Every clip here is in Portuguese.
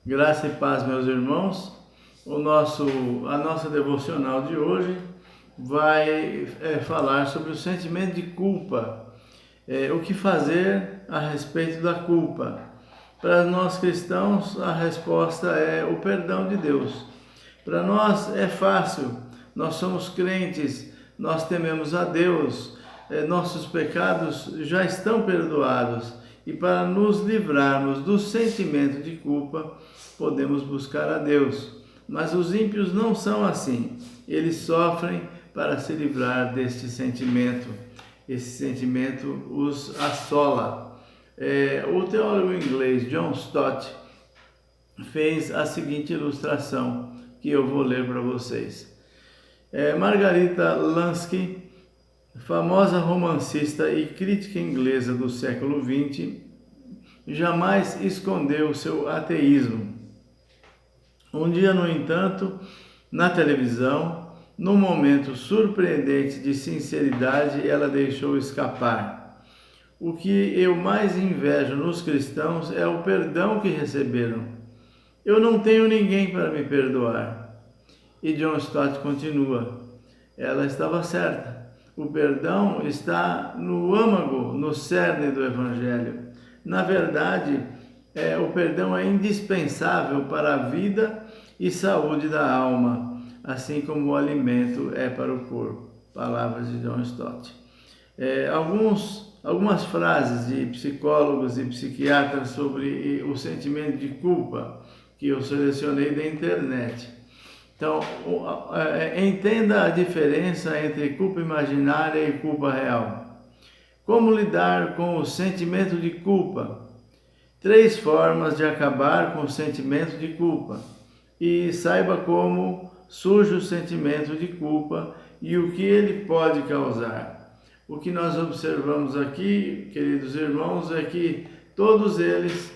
Graça e paz, meus irmãos. A nossa devocional de hoje vai falar sobre o sentimento de culpa. O que fazer a respeito da culpa? Para nós cristãos, a resposta é o perdão de Deus. Para nós é fácil, nós somos crentes, nós tememos a Deus, nossos pecados já estão perdoados. E para nos livrarmos do sentimento de culpa, podemos buscar a Deus. Mas os ímpios não são assim. Eles sofrem para se livrar deste sentimento. Esse sentimento os assola. O teólogo inglês John Stott fez a seguinte ilustração, que eu vou ler para vocês. Margarita Lansky, famosa romancista e crítica inglesa do século XX, jamais escondeu seu ateísmo. Um dia, no entanto, na televisão, num momento surpreendente de sinceridade, ela deixou escapar: o que eu mais invejo nos cristãos é o perdão que receberam. Eu não tenho ninguém para me perdoar. E John Stott continua: ela estava certa. O perdão está no âmago, no cerne do Evangelho. Na verdade, o perdão é indispensável para a vida e saúde da alma, assim como o alimento é para o corpo. Palavras de John Stott. Algumas frases de psicólogos e psiquiatras sobre o sentimento de culpa que eu selecionei da internet. Então, entenda a diferença entre culpa imaginária e culpa real. Como lidar com o sentimento de culpa? 3 formas de acabar com o sentimento de culpa. E saiba como surge o sentimento de culpa e o que ele pode causar. O que nós observamos aqui, queridos irmãos, é que todos eles,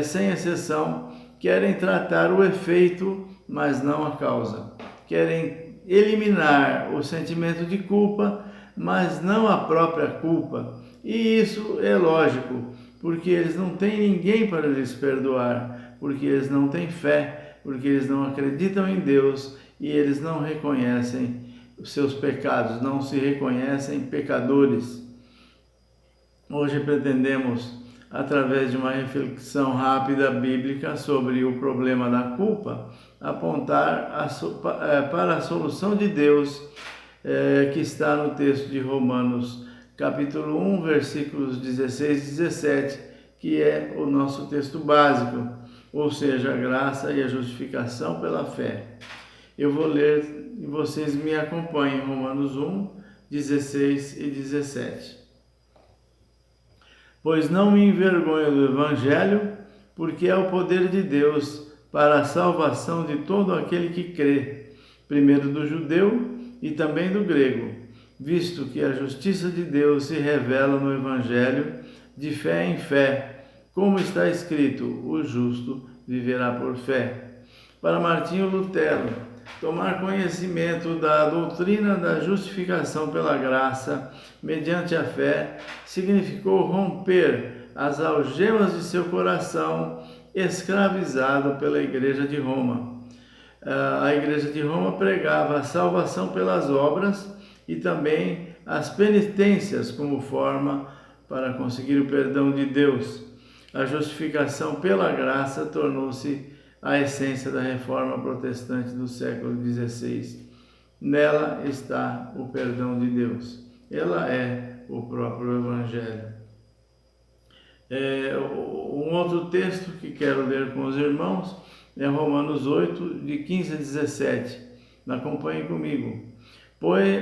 sem exceção, querem tratar o efeito, mas não a causa. Querem eliminar o sentimento de culpa, mas não a própria culpa. E isso é lógico, porque eles não têm ninguém para lhes perdoar, porque eles não têm fé, porque eles não acreditam em Deus e eles não reconhecem os seus pecados, não se reconhecem pecadores. Hoje pretendemos, através de uma reflexão rápida bíblica sobre o problema da culpa, apontar para a solução de Deus, que está no texto de Romanos, capítulo 1, versículos 16 e 17, que é o nosso texto básico, ou seja, a graça e a justificação pela fé. Eu vou ler e vocês me acompanhem, Romanos 1, 16 e 17. Pois não me envergonho do Evangelho, porque é o poder de Deus para a salvação de todo aquele que crê, primeiro do judeu e também do grego, visto que a justiça de Deus se revela no Evangelho, de fé em fé, como está escrito: o justo viverá por fé. Para Martinho Lutero, tomar conhecimento da doutrina da justificação pela graça mediante a fé significou romper as algemas de seu coração escravizado pela Igreja de Roma. A Igreja de Roma pregava a salvação pelas obras e também as penitências como forma para conseguir o perdão de Deus. A justificação pela graça tornou-se a essência da reforma protestante do século XVI. Nela está o perdão de Deus. Ela é o próprio Evangelho. Um outro texto que quero ler com os irmãos é Romanos 8, de 15 a 17. Acompanhe comigo.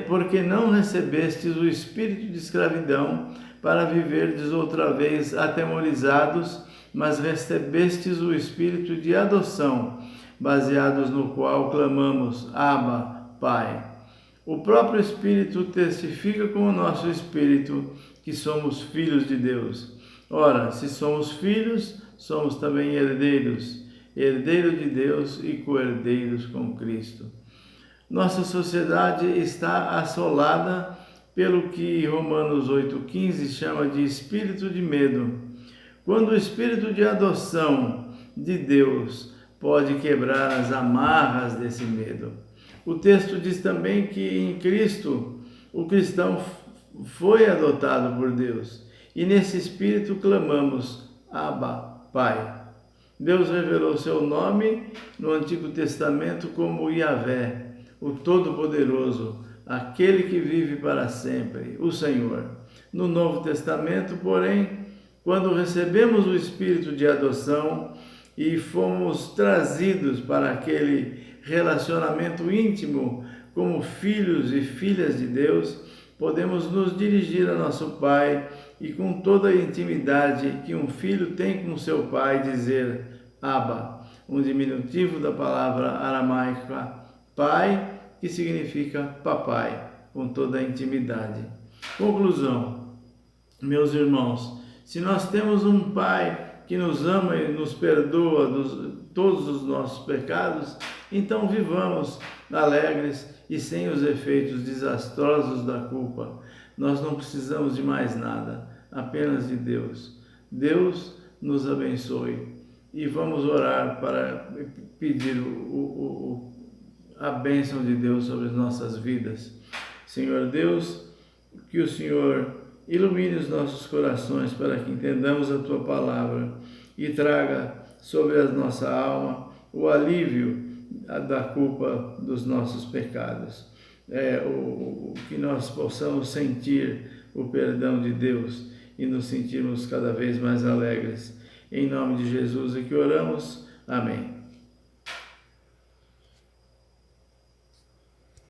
Porque não recebestes o espírito de escravidão para viverdes outra vez atemorizados, mas recebestes o espírito de adoção, baseados no qual clamamos: Abba, Pai. O próprio Espírito testifica com o nosso espírito que somos filhos de Deus. Ora, se somos filhos, somos também herdeiros, herdeiro de Deus e co-herdeiros com Cristo. Nossa sociedade está assolada pelo que Romanos 8,15 chama de espírito de medo. Quando o espírito de adoção de Deus pode quebrar as amarras desse medo. O texto diz também que em Cristo o cristão foi adotado por Deus e nesse espírito clamamos: Abba, Pai. Deus revelou seu nome no Antigo Testamento como Yahvé, o Todo-Poderoso, aquele que vive para sempre, o Senhor. No Novo Testamento, porém, quando recebemos o Espírito de adoção e fomos trazidos para aquele relacionamento íntimo como filhos e filhas de Deus, podemos nos dirigir a nosso Pai e com toda a intimidade que um filho tem com seu pai dizer Abba, um diminutivo da palavra aramaica pai, que significa papai, com toda a intimidade. Conclusão, meus irmãos, se nós temos um Pai que nos ama e nos perdoa todos os nossos pecados, então vivamos alegres e sem os efeitos desastrosos da culpa. Nós não precisamos de mais nada, apenas de Deus. Deus nos abençoe e vamos orar para pedir a bênção de Deus sobre as nossas vidas. Senhor Deus, que o Senhor ilumine os nossos corações para que entendamos a Tua palavra e traga sobre a nossa alma o alívio da culpa dos nossos pecados. Que nós possamos sentir o perdão de Deus e nos sentirmos cada vez mais alegres. Em nome de Jesus é que oramos. Amém.